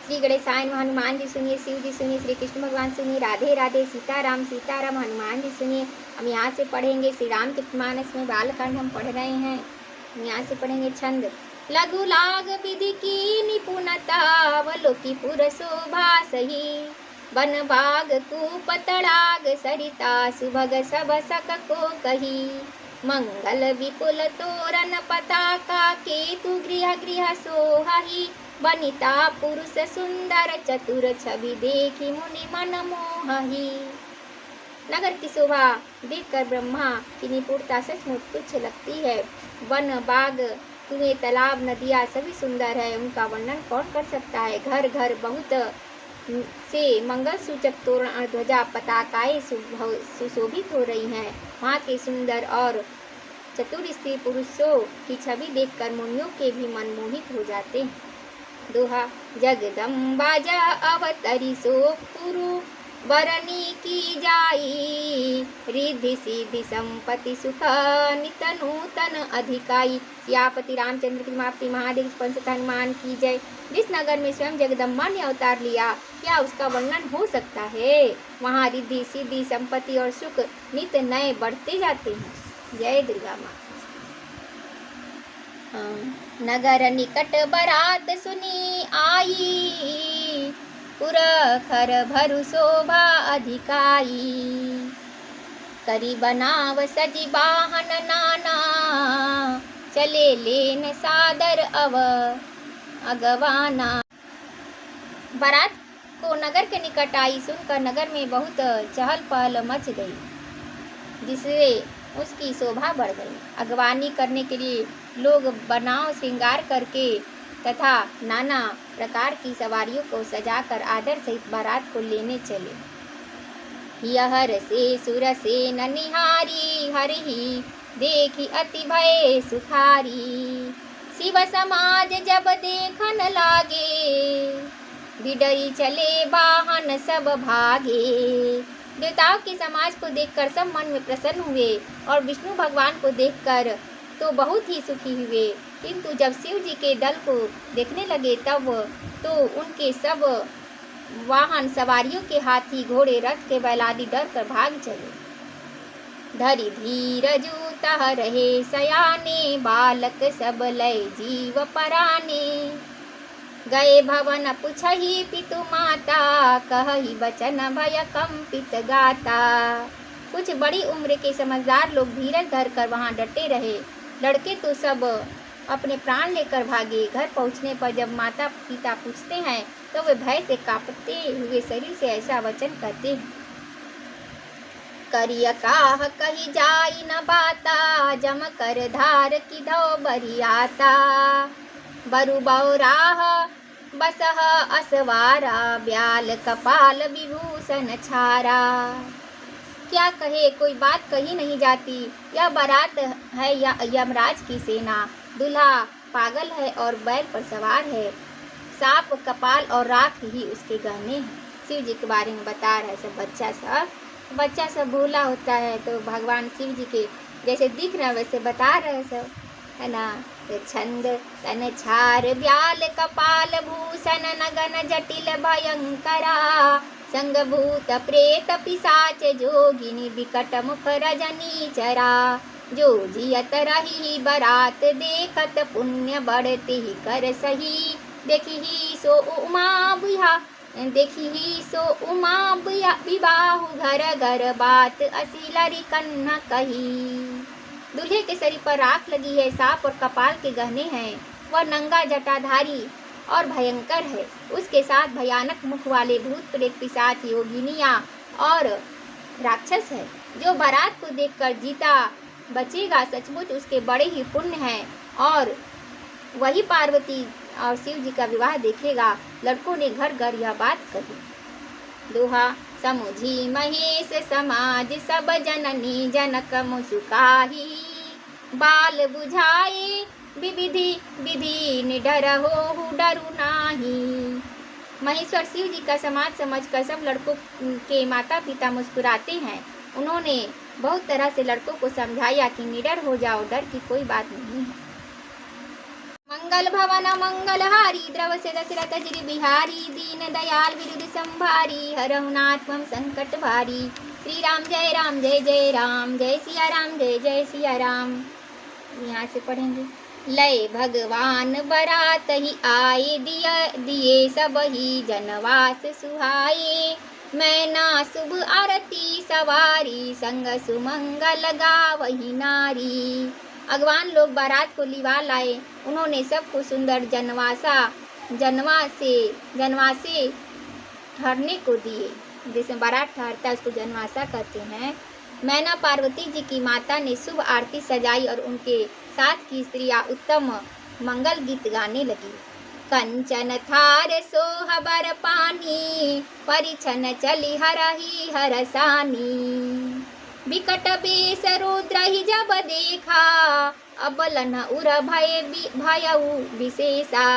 श्री गणेशाय नमः। हनुमान जी सुनिए, शिव जी सुनिए, श्री कृष्ण भगवान सुनिए, राधे राधे, सीताराम सीताराम, हनुमान जी सुनिए। हम यहाँ से पढ़ेंगे श्री रामचरितमानस में बालकांड हम पढ़ रहे हैं। हम यहाँ से पढ़ेंगे छंद। लघु लाग विधि की निपुणता, अवलोकी पुर शोभा सही। वन बाग कूप तड़ाग सरिता, सुभग सब सक को कही। मंगल विपुल तोरण पताका, केतु गृह गृह सोहाही। वनिता पुरुष सुंदर चतुर, छवि देखी मुनि मन मोहही। नगर की शोभा देखकर ब्रह्मा की निपुणता सचमुच तुच्छ लगती है। वन बाग कुएं तालाब नदियाँ सभी सुंदर है, उनका वर्णन कौन कर सकता है। घर घर बहुत से मंगल सूचक तोरण और ध्वजा पताकाएं सुशोभित हो रही हैं। वहाँ के सुंदर और चतुर स्त्री पुरुषों की छवि देखकर मुनियों के भी मन मोहित हो जाते हैं। दोहा। जगदम्बा जा अवतरी सो पुरु, वरनी की जाई। रिद्धि सिद्धि संपत्ति सुख, नित नूतन अधिकाई। सियापति रामचंद्र की समाप्ति। महादेव पंच हनुमान की जय। जिस नगर में स्वयं जगदम्बा ने अवतार लिया, क्या उसका वर्णन हो सकता है। वहाँ रिद्धि सिद्धि संपत्ति और सुख नित नए बढ़ते जाते हैं। जय दुर्गा माँ। नगर निकट बरात सुनी आई, पुरखर भरु शोभा अधिकाई। करी बनाव सजी वाहन नाना, चले लेन सादर अगवाना। बारात को नगर के निकट आई सुनकर नगर में बहुत चहल पहल मच गई, जिससे उसकी शोभा बढ़ गई। अगवानी करने के लिए लोग बनाव श्रृंगार करके तथा नाना प्रकार की सवारियों को सजाकर आदर सहित बारात को लेने चले। यह से सुर से ननिहारी, हरि देखी अति भय सुखारी। शिव समाज जब देखन लागे, बिडरी चले वाहन सब भागे। देवताओं के समाज को देखकर सब मन में प्रसन्न हुए और विष्णु भगवान को देखकर तो बहुत ही सुखी हुए, किंतु जब शिव जी के दल को देखने लगे तब तो उनके सब वाहन सवारियों के हाथी घोड़े रथ के बैल आदि डर कर भाग चले। धरि धीरजु तह रहे सयाने, बालक सब लय जीव पराने। गए भवन पुछहि पितु माता, कहहि बचन भय कंपित गाता। कुछ बड़ी उम्र के समझदार लोग धीरज धर कर वहाँ डटे रहे। लड़के तो सब अपने प्राण लेकर भागे। घर पहुँचने पर जब माता पिता पूछते हैं तो वे भय से कांपते हुए शरीर से ऐसा वचन कहते हैं। करिय काह कही जाई न बाता, जम कर धार की धो बरियाता। बरु बौराह बसह असवारा, ब्याल कपाल विभूषण छारा। क्या कहे, कोई बात कही नहीं जाती। यह बारात है या यमराज की सेना। दूल्हा पागल है और बैल पर सवार है। सांप कपाल और राख ही उसके गहने हैं। शिव जी के बारे में बता रहा है सब। बच्चा सब भूला होता है तो भगवान शिव जी के जैसे दिख रहा है वैसे बता रहे हैं सब, है ना। तो छंद। तन छार ब्याल कपाल भूषण, नगन जटिल भयंकरा। संग भूत प्रेत पिशाच जोगिनी, विकट मुख रजनी चरा। जो जियत रही बारात देखत, पुण्य बढ़ती कर सही। देखी सो उमा विवाहु, घर घर बात असिलरी कन्हा कही। दूल्हे के शरीर पर राख लगी है, सांप और कपाल के गहने हैं। वह नंगा जटाधारी और भयंकर है। उसके साथ भयानक मुख वाले भूत प्रेत पिशाच योगिनियाँ और राक्षस है। जो बारात को देखकर जीता बचेगा सचमुच उसके बड़े ही पुण्य हैं, और वही पार्वती और शिव जी का विवाह देखेगा। लड़कों ने घर घर यह बात कही। दोहा। समुझी महेश समाज सब, जननी जनक मुसुकाही। बाल बुझाए विधि विधि, निडर हो डरु नाही। महेश्वर शिव जी का समाज समझकर सब लड़कों के माता पिता मुस्कुराते हैं। उन्होंने बहुत तरह से लड़कों को समझाया कि निडर हो जाओ, डर की कोई बात नहीं है। मंगल भवन मंगलहारी द्रव से दशरथ गिरि बिहारी दीन दयाल विरुद्ध संभारी हरहु नाथ मम संकट भारी। श्री राम जय जय राम जय सिया राम जय जय सिया राम। यहाँ से पढ़ेंगे। लय भगवान बरात ही आए दिए सब ही जनवास सुहाए। मैं ना शुभ आरती सवारी संग सुमंगल गावही नारी। अगवान लोग बारात को लिवा लाए, उन्होंने सबको सुंदर जनवासे ठहरने को दिए। जैसे बारात ठहरता है उसको जनवासा कहते हैं। मैना पार्वती जी की माता ने शुभ आरती सजाई और उनके साथ की स्त्रियां उत्तम मंगल गीत गाने लगी। कंचन थार सोह बर पानी परिछन चली हरही हरसानी। बिकट बेस रुद्र ही जब देखा अबलन उर भयऊ विशेषा।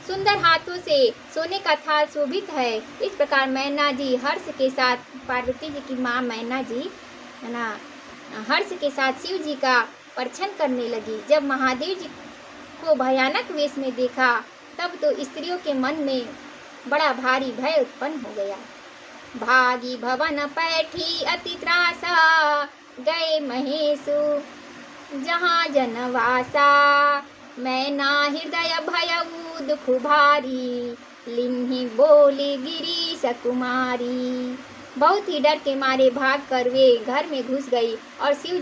सुंदर हाथों से सोने का थाल शोभित है। इस प्रकार मैना जी हर्ष के साथ, पार्वती जी की माँ मैना जी है ना, हर्ष के साथ शिव जी का परछन करने लगी। जब महादेव जी को भयानक वेश में देखा तब तो स्त्रियों के मन में बड़ा भारी भय उत्पन्न हो गया। भागी भवन पैठी अति त्रासा गए महेशु जहाँ जनवासा। मैना हृदय भयऊ दुख भारी लिन्ही बोली गिरीश कुमारी। बहुत ही डर के मारे भाग कर वे घर में घुस गई और शिव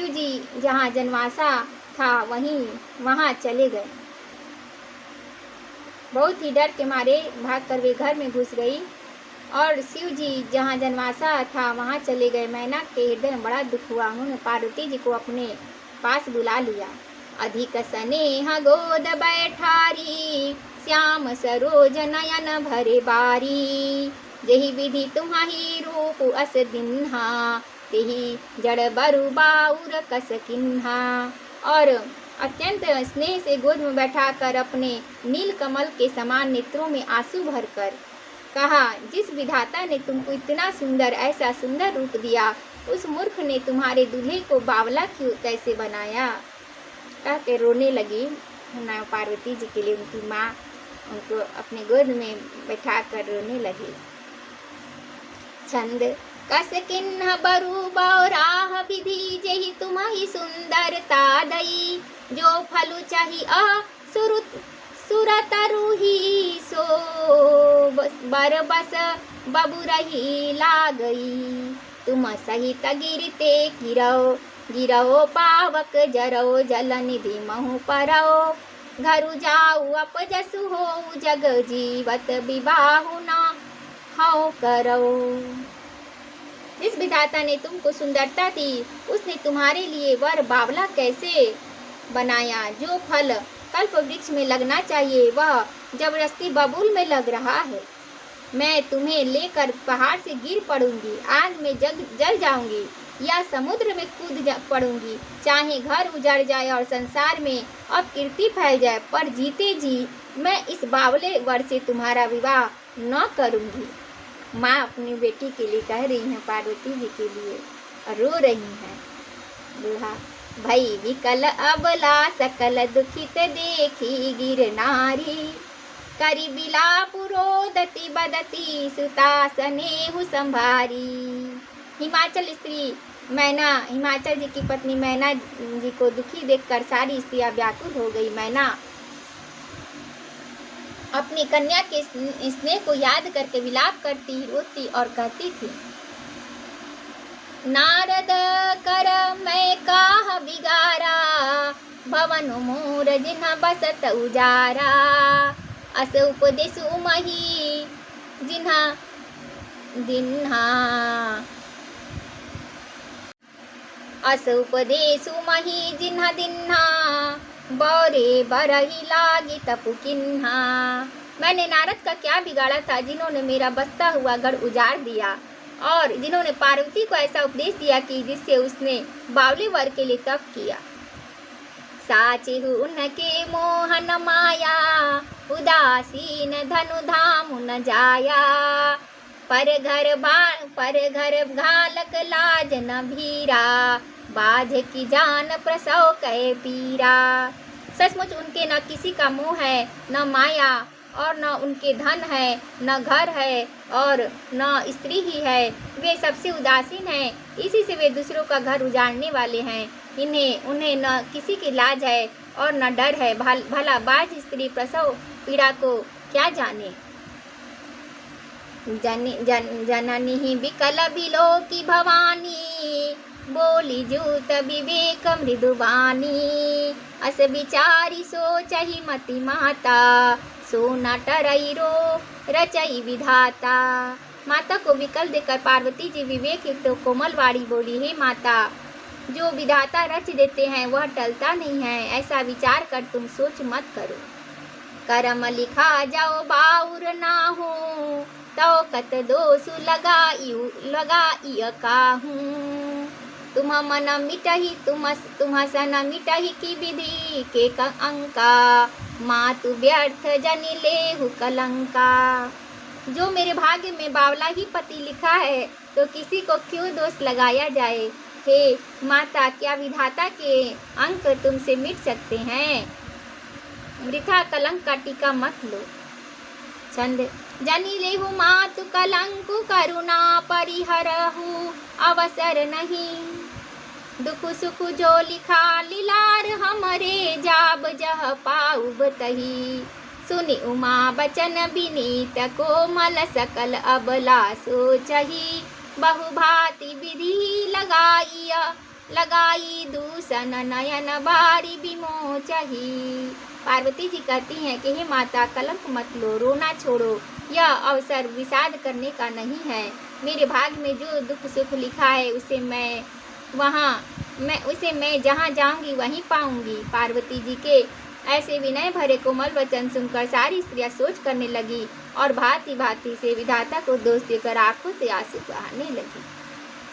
जी जहाँ जनवासा था वहाँ चले गए। बहुत ही डर के मारे भाग कर वे घर में घुस गई और शिव जी जहाँ जनवासा था वहाँ चले गए। मैना के हृदय में बड़ा दुख हुआ। उन्होंने पार्वती जी को अपने पास बुला लिया। अधिक स्नेह गोद बैठारी श्याम सरोज नयन भरे बारी। जही विधि तुम्हारी रूप अस दिन्हा तेही जड़ बरु बाउर कस किन्हा। और अत्यंत स्नेह से गोद में बैठाकर अपने नील कमल के समान नेत्रों में आंसू भरकर कहा, जिस विधाता ने तुमको इतना सुंदर, ऐसा सुंदर रूप दिया, उस मूर्ख ने तुम्हारे दूल्हे को बावला क्यों कैसे बनाया। कह के रोने लगी ना पार्वती जी के लिए। उनकी माँ उनको अपने गोद में बैठा कर रोने लगी। छंद कस किन्ह बरु बौराह विधि जेहि तुम्हारी सुंदरता दई। जो फलु चाही सुरतरुही सो बरबस बबुरही लागई। तुम सहित गिरते गिरओ पावक जरओ जल निधि महु परओ। घरु जाऊ अपजसु हो जग जीवत विबाहु न हौ करो। जिस विधाता ने तुमको सुंदरता दी उसने तुम्हारे लिए वर बावला कैसे बनाया। जो फल कल्प वृक्ष में लगना चाहिए वह जबरदस्ती बबूल में लग रहा है। मैं तुम्हें लेकर पहाड़ से गिर पड़ूंगी, आग में जल जाऊंगी या समुद्र में कूद पड़ूंगी। चाहे घर उजड़ जाए और संसार में अपकीर्ति फैल जाए, पर जीते जी मैं इस बावले वर से तुम्हारा विवाह न करूंगी। माँ अपनी बेटी के लिए कह रही हैं, पार्वती जी के लिए, और रो रही हैं। दूल्हा भई विकल अबला सकल दुखित देखी गिर नारी। करी बिलाप रोदती बदती सुता स्नेहु संभारी। हिमाचल स्त्री मैना, हिमाचल जी की पत्नी मैना जी को दुखी देखकर सारी स्त्रियां व्याकुल हो गई। मैना अपनी कन्या के स्नेह को याद करके विलाप करती, रोती और कहती थी, नारद कर मैं काह बिगारा भवन मोर जिन्हा बसत उजारा। अस उपदेशु मही जिन्हा दिन्हा अस उपदेशु मही जिन्हा दिन्हा बौरे बरही लागी तपु किन्हा। मैंने नारद का क्या बिगाड़ा था जिन्होंने मेरा बसता हुआ गढ़ उजाड़ दिया और जिन्होंने पार्वती को ऐसा उपदेश दिया कि जिससे उसने बावले वर के लिए तप किया। साचे उनके मोहन माया उदासीन धनु धाम न जाया। पर घर घालक लाज न भीरा बाझ की जान प्रसव कै पीरा। सचमुच उनके न किसी का मोह है, न माया, और न उनके धन है, न घर है और न स्त्री ही है। वे सबसे उदासीन हैं, इसी से वे दूसरों का घर उजाड़ने वाले हैं। उन्हें न किसी की लाज है और न डर है। भला बाज स्त्री प्रसव पीड़ा को क्या जाने। जननी विकल बिलो की भवानी, बोली जूत विवेक मृदुबानी। अस विचारी सोचहि मति माता, सो न टरई रो रचई विधाता। माता को विकल देकर पार्वती जी विवेक युक्त कोमल वाणी बोली, हे माता, जो विधाता रच देते हैं वह टलता नहीं है, ऐसा विचार कर तुम सोच मत करो। करम लिखा जाओ बाउर ना हो, तो कत दोष लगाई काहूँ। तुम मन मिटही तुम सन मिटही की विधि के अंका, मातु व्यर्थ जनि लेहु कलंका। जो मेरे भाग्य में बावला ही पति लिखा है तो किसी को क्यों दोष लगाया जाए। हे माता, क्या विधाता के अंक तुमसे मिट सकते हैं। वृथा कलंक का टीका मत लो। छंद। जनि लेहु मातु कलंकु, करुणा परिहरहु अवसर नहीं। दुख सुख जो लिखा लीलार, हमरे जाब जह पाउब तही। सुनि उमा बचन विनीत, कोमल सकल अबला सोचही। बहुभांति विधि लगाई दूषण, नयन बारी विमोचही। पार्वती जी कहती हैं कि हे माता, कलंक मत लो, रोना छोड़ो। यह अवसर विषाद करने का नहीं है। मेरे भाग्य में जो दुख सुख लिखा है उसे मैं जहाँ जाऊंगी वहीं पाऊंगी। पार्वती जी के ऐसे विनय भरे कोमल वचन सुनकर सारी स्त्रियां सोच करने लगी और भांति भांति से विधाता को दोष देकर आंखों से आंसू बहाने लगी।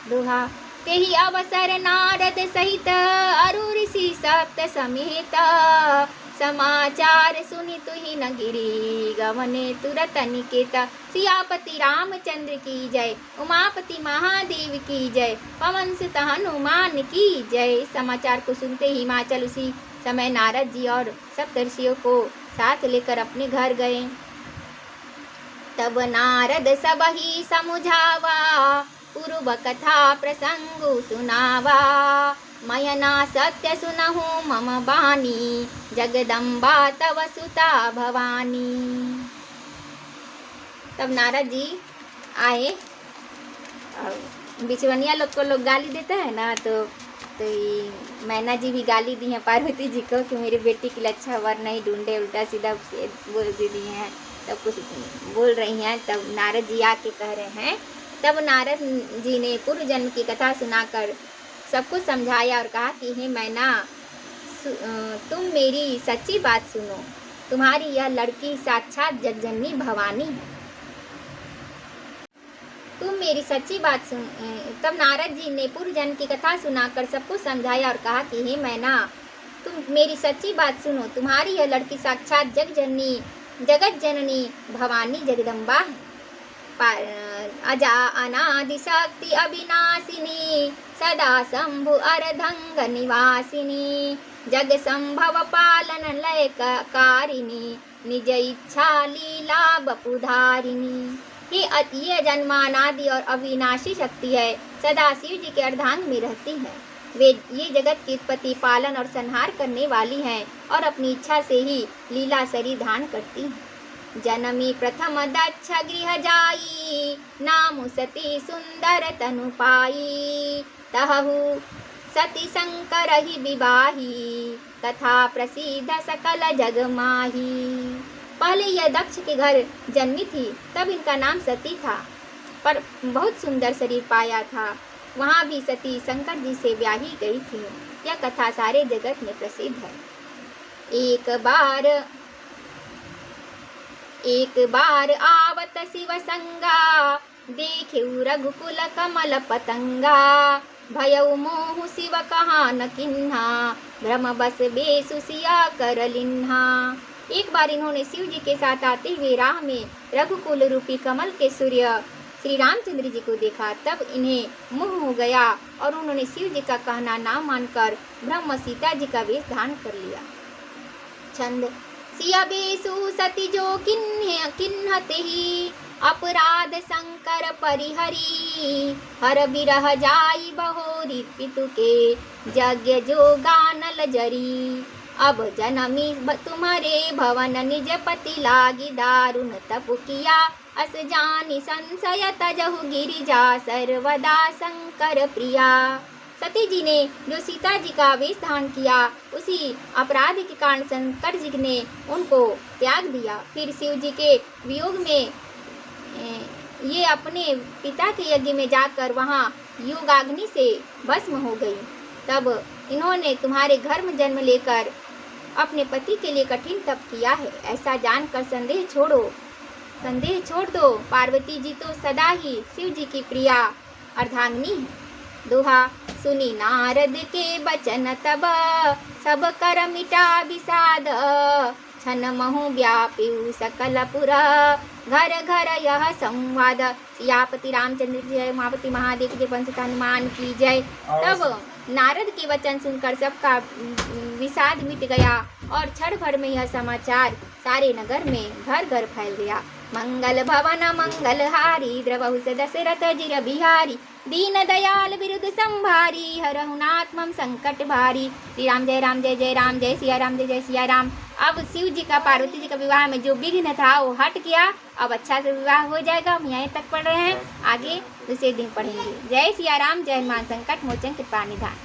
दोहा। तेहि अवसर नारद सहित अरु ऋषि सप्त समेत, समाचार सुनि तुहि न गिरी, गवने तुरत निकेत। सियापति रामचंद्र की जय, उमापति महादेव की जय, पवन सुत हनुमान की जय। समाचार को सुनते ही हिमाचल उसी समय नारद जी और सप्तर्षियों को साथ लेकर अपने घर गए। तब नारद सबहि समुझावा, पूर्व कथा प्रसंग सुनावा। मयना सत्य सुनहु मम बानी, जगदम्बा तव सुता भवानी। तब नारद जी आए। बिचवनिया लोग को लोग गाली देते हैं ना, तो मैना जी भी गाली दी हैं पार्वती जी को कि मेरे बेटी के लिए अच्छा वर नहीं ढूंढे, उल्टा सीधा बोल दी हैं, तब कुछ बोल रही हैं। तब नारद जी आके कह रहे हैं, तब नारद जी ने पूर्व जन्म की कथा सुनाकर सबको समझाया और कहा कि हे मैना, तुम मेरी सच्ची बात सुनो, तुम्हारी यह लड़की साक्षात जगजननी भवानी है। तुम मेरी सच्ची बात सुन। तब नारद जी ने पूर्व जन्म की कथा सुनाकर सबको समझाया और कहा कि हे मैना, तुम मेरी सच्ची बात सुनो, तुम्हारी यह लड़की साक्षात जगत जननी भवानी जगदम्बा है। अजा अनादि शक्ति अविनाशिनी, सदा शंभु अर्धंग निवासिनी। जग संभव पालन लय कारिणी, निज इच्छा लीला बपुधारिणी। ये जन्मानादि और अविनाशी शक्ति है, सदा शिव जी के अर्धांग में रहती है। ये जगत की उत्पत्ति, पालन और संहार करने वाली हैं और अपनी इच्छा से ही लीला शरीर धारण करती हैं। जनमी प्रथम दक्ष गृह जाई, नामु सती सुंदर तनु पाई। तहु सती शंकर ही विवाही, कथा प्रसिद्ध सकल जग माही। पहले यह दक्ष के घर जन्मी थी, तब इनका नाम सती था, पर बहुत सुंदर शरीर पाया था। वहाँ भी सती शंकर जी से ब्याही गई थी। यह कथा सारे जगत में प्रसिद्ध है। एक बार आवत शिव संगा, देखेउ रघुकुल कमल पतंगा। भयउ मोहु शिव कहा न किन्हा, भ्रम बस बेसु सिया कर लिन्हा। एक बार इन्होंने शिव जी के साथ आते हुए राह में रघुकुल रूपी कमल के सूर्य श्री रामचंद्र जी को देखा। तब इन्हें मोह हो गया और उन्होंने शिव जी का कहना ना मानकर ब्रह्म सीता जी का वेश धारण कर लिया। छंद। सिया बेसु सति जो किन्हते ही, अपराध शंकर परिहरी, हर बिरह जाई बहोरी पितु के, यज्ञ जो गानल जरी। अब जनमी तुम्हारे भवन, निज पति लागी दारुण तपु किया, अस जानी संशय तजहु गिरिजा, सर्वदा शंकर प्रिया। सती जी ने जो सीता जी का वेश धारण किया, उसी अपराध के कारण शंकर जी ने उनको त्याग दिया। फिर शिव जी के वियोग में ये अपने पिता के यज्ञ में जाकर वहाँ योगाग्नि से भस्म हो गई। तब इन्होंने तुम्हारे घर में जन्म लेकर अपने पति के लिए कठिन तप किया है, ऐसा जानकर संदेह छोड़ दो। पार्वती जी तो सदा ही शिव जी की प्रिया अर्धांगिनी है। दोहा। सुनी नारद के बचन तब, सब कर मिटा विषाद, छन महु व्यापी सकल पुर, घर घर यह संवाद। सियापति रामचंद्र की जय, उमापति महादेव की जय, पंच हनुमान की जय। तब नारद के वचन सुनकर सबका विषाद मिट गया और क्षण भर में यह समाचार सारे नगर में घर घर फैल गया। मंगल भवन मंगलहारी, द्रवहु दशरथ जिर बिहारी, दीन दयाल बिरुद संभारी, हरहु नाथ मम संकट भारी। श्री राम जय राम जय जय राम, जय सिया राम जय जय सिया राम। अब शिव जी का पार्वती जी का विवाह में जो विघ्न था वो हट गया। अब अच्छा से विवाह हो जाएगा। हम यहीं तक पढ़ रहे हैं, आगे दूसरे दिन पढ़ेंगे। जय सिया राम, जय हनुमान संकट मोचन कृपा निधान।